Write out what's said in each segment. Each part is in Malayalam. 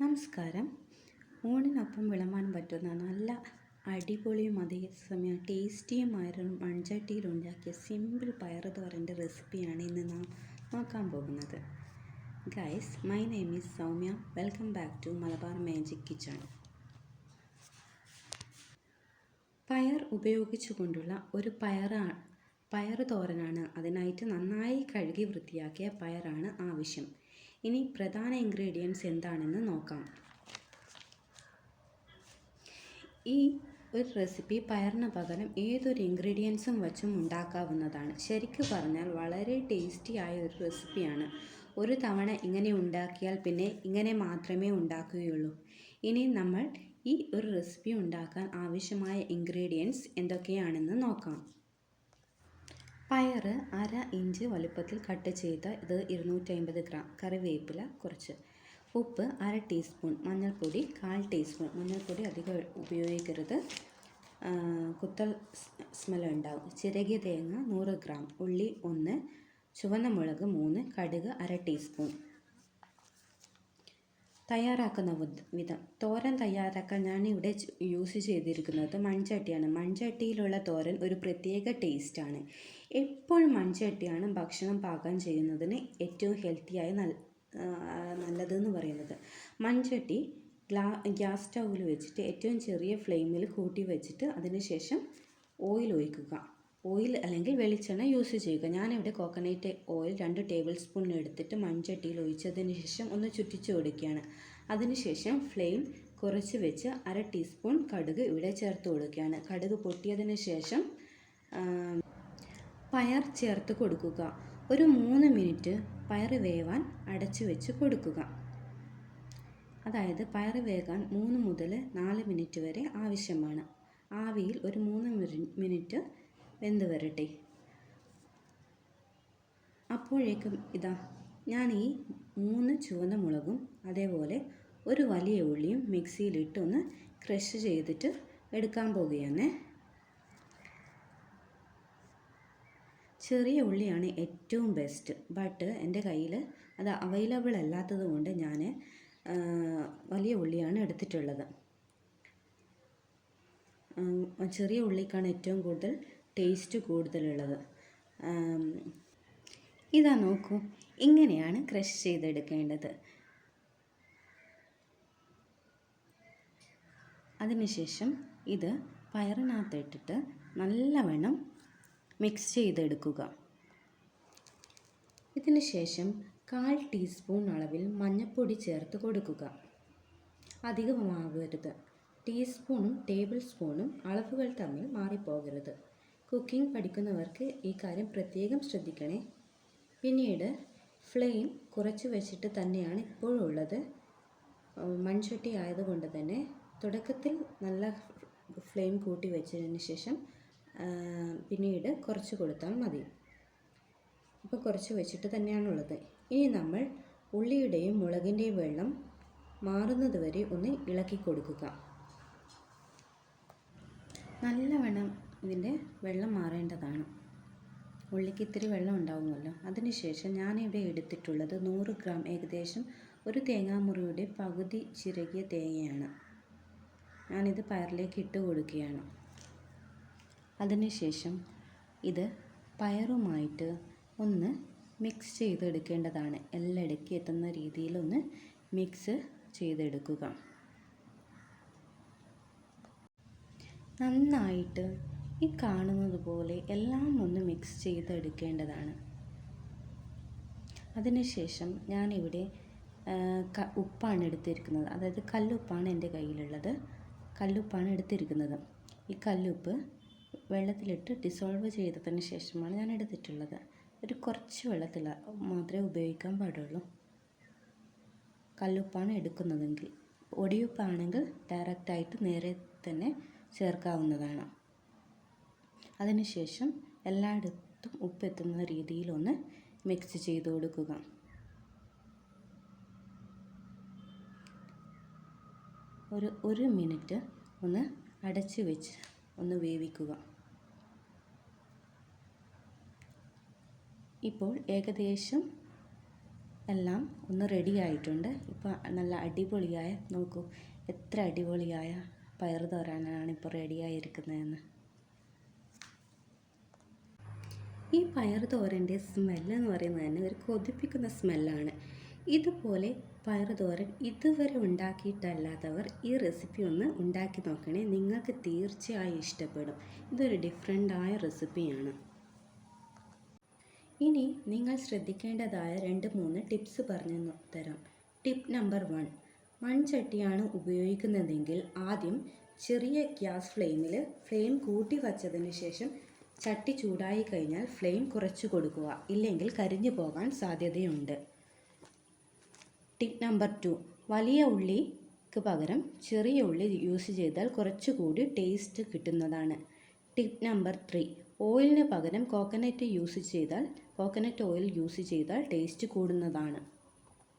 നമസ്കാരം. ഊണിനൊപ്പം വിളമ്പാൻ പറ്റുന്ന നല്ല അടിപൊളിയും അതേസമയം ടേസ്റ്റിയുമായൊരു മൺചട്ടിയിലുണ്ടാക്കിയ സിമ്പിൾ പയറ് തോരൻ്റെ റെസിപ്പിയാണ് ഇന്ന് നാം നോക്കാൻ പോകുന്നത്. Guys, my name is Soumya. Welcome back to Malabar Magic Kitchen. പയർ ഉപയോഗിച്ചുകൊണ്ടുള്ള ഒരു പയറ് തോരനാണ്. അതിനായിട്ട് നന്നായി കഴുകി വൃത്തിയാക്കിയ പയറാണ് ആവശ്യം. ഇനി പ്രധാന ഇൻഗ്രീഡിയൻസ് എന്താണെന്ന് നോക്കാം. ഈ ഒരു റെസിപ്പി പയറിന് പകരം ഏതൊരു ഇൻഗ്രീഡിയൻസും വച്ചും ഉണ്ടാക്കാവുന്നതാണ്. ശരിക്കും പറഞ്ഞാൽ വളരെ ടേസ്റ്റി ആയ ഒരു റെസിപ്പിയാണ്. ഒരു തവണ ഇങ്ങനെ ഉണ്ടാക്കിയാൽ പിന്നെ ഇങ്ങനെ മാത്രമേ ഉണ്ടാക്കുകയുള്ളൂ. ഇനി നമ്മൾ ഈ ഒരു റെസിപ്പി ഉണ്ടാക്കാൻ ആവശ്യമായ ഇൻഗ്രീഡിയൻസ് എന്തൊക്കെയാണെന്ന് നോക്കാം. പയർ 1/2 ഇഞ്ച് വലുപ്പത്തിൽ കട്ട് ചെയ്ത ഇത് 250 ഗ്രാം, കറിവേപ്പില കുറച്ച്, ഉപ്പ് 1/2 ടീസ്പൂൺ, മഞ്ഞൾപ്പൊടി 1/4 ടീസ്പൂൺ. മഞ്ഞൾപ്പൊടി അധികം ഉപയോഗിക്കരുത്, കുത്തൽ സ്മെൽ ഉണ്ടാവും. ചിരകിയ തേങ്ങ 100 ഗ്രാം, ഉള്ളി 1, ചുവന്ന മുളക് 3, കടുക് 1/2 ടീസ്പൂൺ. തയ്യാറാക്കുന്ന വിധം. തോരൻ തയ്യാറാക്കാൻ ഞാനിവിടെ യൂസ് ചെയ്തിരിക്കുന്നത് മൺചട്ടിയാണ്. മൺചട്ടിയിലുള്ള തോരൻ ഒരു പ്രത്യേക ടേസ്റ്റാണ്. എപ്പോഴും മൺചട്ടിയാണ് ഭക്ഷണം പാകം ചെയ്യുന്നതിന് ഏറ്റവും ഹെൽത്തിയായി നല്ലതെന്ന് പറയുന്നത്. മൺചട്ടി ഗ്യാസ് സ്റ്റൗവിൽ വെച്ചിട്ട് ഏറ്റവും ചെറിയ ഫ്ലെയിമിൽ കൂട്ടി വെച്ചിട്ട് അതിനുശേഷം ഓയിൽ ഒഴിക്കുക. ഓയിൽ അല്ലെങ്കിൽ വെളിച്ചെണ്ണ യൂസ് ചെയ്യുക. ഞാനിവിടെ കോക്കനട്ട് ഓയിൽ 2 ടേബിൾ സ്പൂൺ എടുത്തിട്ട് മൺചട്ടിയിൽ ഒഴിച്ചതിന് ശേഷം ഒന്ന് ചുറ്റിച്ച് കൊടുക്കുകയാണ്. അതിനുശേഷം ഫ്ലെയിം കുറച്ച് വെച്ച് 1/2 ടീസ്പൂൺ കടുക് ഇവിടെ ചേർത്ത് കൊടുക്കുകയാണ്. കടുക് പൊട്ടിയതിന് ശേഷം പയർ ചേർത്ത് കൊടുക്കുക. ഒരു 3 മിനിറ്റ് പയർ വേവാൻ അടച്ചു വെച്ച് കൊടുക്കുക. അതായത് പയർ വേകാൻ 3 മുതൽ 4 മിനിറ്റ് വരെ ആവശ്യമാണ്. ആവിയിൽ ഒരു 3 മിനിറ്റ് വെന്ത് വരട്ടെ. അപ്പോഴേക്കും ഞാൻ ഈ 3 ചുവന്ന മുളകും അതേപോലെ ഒരു വലിയ ഉള്ളിയും മിക്സിയിലിട്ട് ഒന്ന് ക്രഷ് ചെയ്തിട്ട് എടുക്കാൻ പോകുകയാണ്. ചെറിയ ഉള്ളിയാണ് ഏറ്റവും ബെസ്റ്റ്. ബട്ട് എൻ്റെ കയ്യിൽ അത് അവൈലബിൾ അല്ലാത്തത് കൊണ്ട് ഞാൻ വലിയ ഉള്ളിയാണ് എടുത്തിട്ടുള്ളത്. ചെറിയ ഉള്ളിക്കാണ് ഏറ്റവും കൂടുതൽ ടേസ്റ്റ് കൂടുതലുള്ളത്. നോക്കൂ, ഇങ്ങനെയാണ് ക്രഷ് ചെയ്തെടുക്കേണ്ടത്. അതിനുശേഷം ഇത് പയറിനകത്തിട്ടിട്ട് നല്ലവണ്ണം മിക്സ് ചെയ്തെടുക്കുക. ഇതിന് ശേഷം 1/4 ടീസ്പൂൺ അളവിൽ മഞ്ഞൾപ്പൊടി ചേർത്ത് കൊടുക്കുക. അധികമാകരുത്. ടീസ്പൂണും ടേബിൾ സ്പൂണും അളവുകൾ തമ്മിൽ മാറിപ്പോകരുത്. കുക്കിംഗ് പഠിക്കുന്നവർക്ക് ഈ കാര്യം പ്രത്യേകം ശ്രദ്ധിക്കണേ. പിന്നീട് ഫ്ലെയിം കുറച്ച് വെച്ചിട്ട് തന്നെയാണ് ഇപ്പോഴുള്ളത്. മൺചട്ടി ആയതുകൊണ്ട് തന്നെ തുടക്കത്തിൽ നല്ല ഫ്ലെയിം കൂട്ടി വെച്ചതിന് ശേഷം പിന്നീട് കുറച്ച് കൊടുത്താൽ മതി. ഇപ്പോൾ കുറച്ച് വെച്ചിട്ട് തന്നെയാണുള്ളത്. ഇനി നമ്മൾ ഉള്ളിയുടെയും മുളകിൻ്റെയും വെള്ളം മാറുന്നത് വരെ ഒന്ന് ഇളക്കി കൊടുക്കുക. നല്ലവണ്ണം ഇതിൻ്റെ വെള്ളം മാറേണ്ടതാണ്. ഉള്ളിക്ക് ഇത്തിരി വെള്ളം ഉണ്ടാവുമല്ലോ. അതിനുശേഷം ഞാനിവിടെ എടുത്തിട്ടുള്ളത് 100 ഗ്രാം, ഏകദേശം ഒരു തേങ്ങാമുറിയുടെ പകുതി ചിരകിയ തേങ്ങയാണ്. ഞാനിത് പയറിലേക്ക് ഇട്ട് കൊടുക്കുകയാണ്. അതിനുശേഷം ഇത് പയറുമായിട്ട് ഒന്ന് മിക്സ് ചെയ്തെടുക്കേണ്ടതാണ്. എല്ലായിടയ്ക്ക് എത്തുന്ന രീതിയിലൊന്ന് മിക്സ് ചെയ്തെടുക്കുക. നന്നായിട്ട് ഈ കാണുന്നത് പോലെ എല്ലാം ഒന്ന് മിക്സ് ചെയ്തെടുക്കേണ്ടതാണ്. അതിനുശേഷം ഞാനിവിടെ ഉപ്പാണ് എടുത്തിരിക്കുന്നത്. അതായത് കല്ലുപ്പാണ് എൻ്റെ കയ്യിലുള്ളത്. കല്ലുപ്പാണ് എടുത്തിരിക്കുന്നത്. ഈ കല്ലുപ്പ് വെള്ളത്തിലിട്ട് ഡിസോൾവ് ചെയ്തതിന് ശേഷമാണ് ഞാൻ എടുത്തിട്ടുള്ളത്. ഒരു കുറച്ച് വെള്ളത്തിൽ മാത്രമേ ഉപയോഗിക്കാൻ പാടുള്ളൂ. കല്ലുപ്പാണ് എടുക്കുന്നതെങ്കിൽ. പൊടിയുപ്പാണെങ്കിൽ ഡയറക്റ്റായിട്ട് നേരെ തന്നെ ചേർക്കാവുന്നതാണ്. അതിനുശേഷം എല്ലായിടത്തും ഉപ്പെത്തുന്ന രീതിയിലൊന്ന് മിക്സ് ചെയ്ത് കൊടുക്കുക. ഒരു മിനിറ്റ് ഒന്ന് അടച്ച് വെച്ച് ഒന്ന് വേവിക്കുക. ഇപ്പോൾ ഏകദേശം എല്ലാം ഒന്ന് റെഡി ആയിട്ടുണ്ട്. ഇപ്പോൾ നല്ല അടിപൊളിയായ, നോക്കൂ എത്ര അടിപൊളിയായ പയർ തോരനാണ് ഇപ്പോൾ റെഡിയായിരിക്കുന്നതെന്ന്. ഈ പയർ തോരൻ്റെ സ്മെല്ലെന്ന് പറയുന്നത് തന്നെ ഒരു കൊതിപ്പിക്കുന്ന സ്മെല്ലാണ്. ഇതുപോലെ പയർ തോരൻ ഇതുവരെ ഉണ്ടാക്കിയിട്ടല്ലാത്തവർ ഈ റെസിപ്പി ഒന്ന് ഉണ്ടാക്കി നോക്കണേ, നിങ്ങൾക്ക് തീർച്ചയായും ഇഷ്ടപ്പെടും. ഇതൊരു ഡിഫറെൻ്റായ റെസിപ്പിയാണ്. ഇനി നിങ്ങൾ ശ്രദ്ധിക്കേണ്ടതായ 2-3 ടിപ്സ് പറഞ്ഞു തരാം. ടിപ്പ് നമ്പർ 1, മൺചട്ടിയാണ് ഉപയോഗിക്കുന്നതെങ്കിൽ ആദ്യം ചെറിയ ഗ്യാസ് ഫ്ലെയിം കൂട്ടി വച്ചതിന് ശേഷം ചട്ടി ചൂടായി കഴിഞ്ഞാൽ ഫ്ലെയിം കുറച്ച് കൊടുക്കുക, ഇല്ലെങ്കിൽ കരിഞ്ഞു പോകാൻ സാധ്യതയുണ്ട്. ടിപ്പ് നമ്പർ 2, വലിയ ഉള്ളിക്ക് പകരം ചെറിയ ഉള്ളി യൂസ് ചെയ്താൽ കുറച്ചുകൂടി ടേസ്റ്റ് കിട്ടുന്നതാണ്. ടിപ്പ് നമ്പർ 3, ഓയിലിന് പകരം കോക്കനട്ട് ഓയിൽ യൂസ് ചെയ്താൽ ടേസ്റ്റ് കൂടുന്നതാണ്.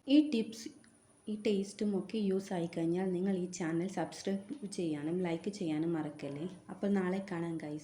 ഈ ടേസ്റ്റും ഒക്കെ യൂസ് ആയിക്കഴിഞ്ഞാൽ നിങ്ങൾ ഈ ചാനൽ സബ്സ്ക്രൈബ് ചെയ്യാനും ലൈക്ക് ചെയ്യാനും മറക്കല്ലേ. അപ്പോൾ നാളെ കാണാം ഗൈസ്.